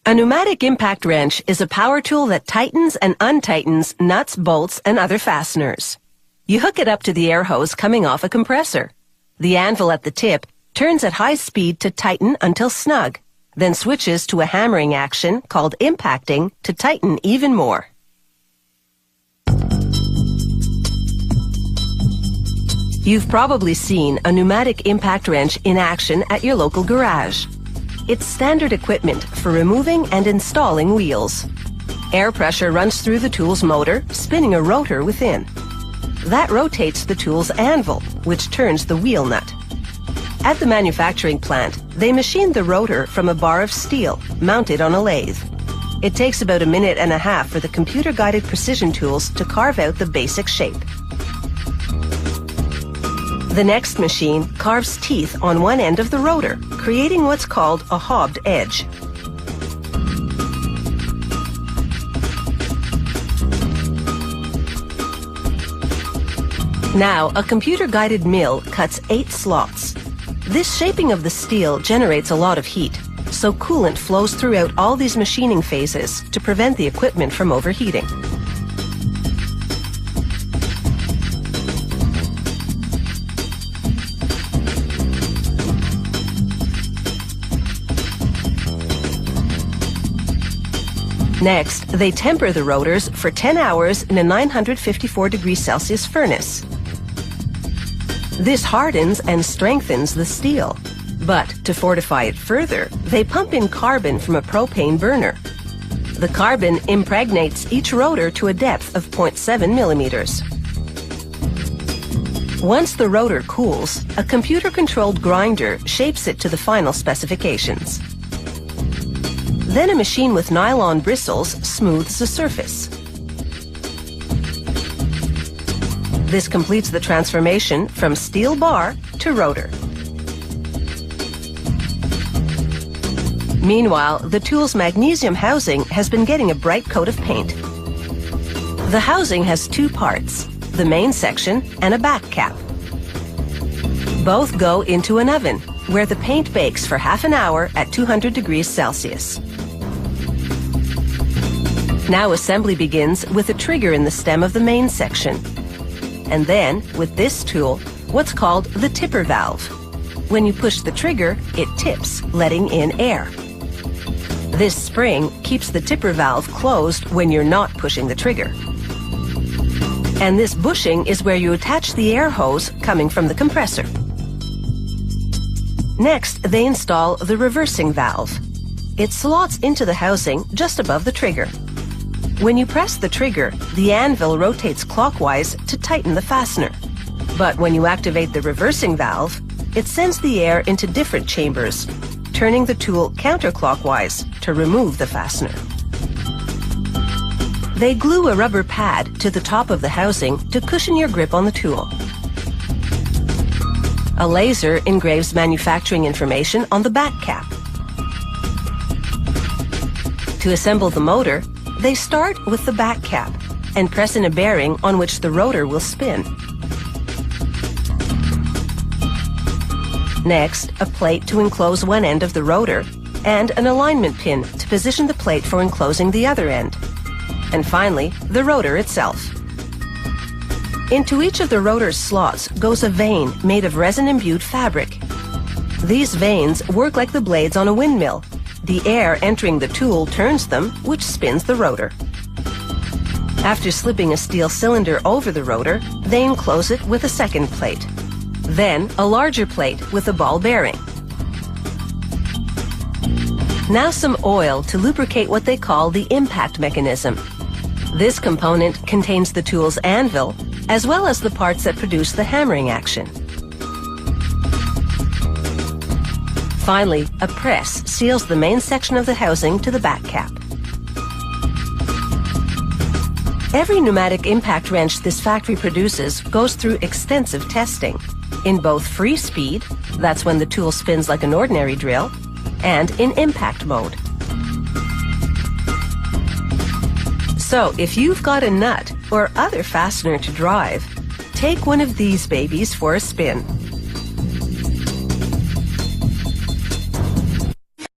A pneumatic impact wrench is a power tool that tightens and untightens nuts, bolts, and other fasteners. You hook it up to the air hose coming off a compressor. The anvil at the tip turns at high speed to tighten until snug, then switches to a hammering action called impacting to tighten even more. You've probably seen a pneumatic impact wrench in action at your local garage. It's standard equipment for removing and installing wheels. Air pressure runs through the tool's motor, spinning a rotor within. That rotates the tool's anvil, which turns the wheel nut. At the manufacturing plant, they machine the rotor from a bar of steel mounted on a lathe. It takes about 1.5 minutes for the computer-guided precision tools to carve out the basic shape. The next machine carves teeth on one end of the rotor, creating what's called a hobbed edge. Now, a computer-guided mill cuts 8 slots. This shaping of the steel generates a lot of heat, so coolant flows throughout all these machining phases to prevent the equipment from overheating. Next, they temper the rotors for 10 hours in a 954 degrees Celsius furnace. This hardens and strengthens the steel. But to fortify it further, they pump in carbon from a propane burner. The carbon impregnates each rotor to a depth of 0.7 millimeters. Once the rotor cools, a computer-controlled grinder shapes it to the final specifications. Then a machine with nylon bristles smooths the surface. This completes the transformation from steel bar to rotor. Meanwhile, the tool's magnesium housing has been getting a bright coat of paint. The housing has 2 parts, the main section and a back cap. Both go into an oven, where the paint bakes for half an hour at 200 degrees Celsius. Now assembly begins with a trigger in the stem of the main section. And then, with this tool, what's called the tipper valve. When you push the trigger, it tips, letting in air. This spring keeps the tipper valve closed when you're not pushing the trigger. And this bushing is where you attach the air hose coming from the compressor. Next, they install the reversing valve. It slots into the housing just above the trigger. When you press the trigger, the anvil rotates clockwise to tighten the fastener. But when you activate the reversing valve, it sends the air into different chambers, turning the tool counterclockwise to remove the fastener. They glue a rubber pad to the top of the housing to cushion your grip on the tool. A laser engraves manufacturing information on the back cap. To assemble the motor, they start with the back cap and press in a bearing on which the rotor will spin. Next, a plate to enclose one end of the rotor and an alignment pin to position the plate for enclosing the other end. And finally, the rotor itself. Into each of the rotor's slots goes a vane made of resin-imbued fabric. These vanes work like the blades on a windmill. The air entering the tool turns them, which spins the rotor. After slipping a steel cylinder over the rotor, they enclose it with a second plate. Then, a larger plate with a ball bearing. Now some oil to lubricate what they call the impact mechanism. This component contains the tool's anvil, as well as the parts that produce the hammering action. Finally, a press seals the main section of the housing to the back cap. Every pneumatic impact wrench this factory produces goes through extensive testing, in both free speed, that's when the tool spins like an ordinary drill, and in impact mode. So if you've got a nut or other fastener to drive, take one of these babies for a spin.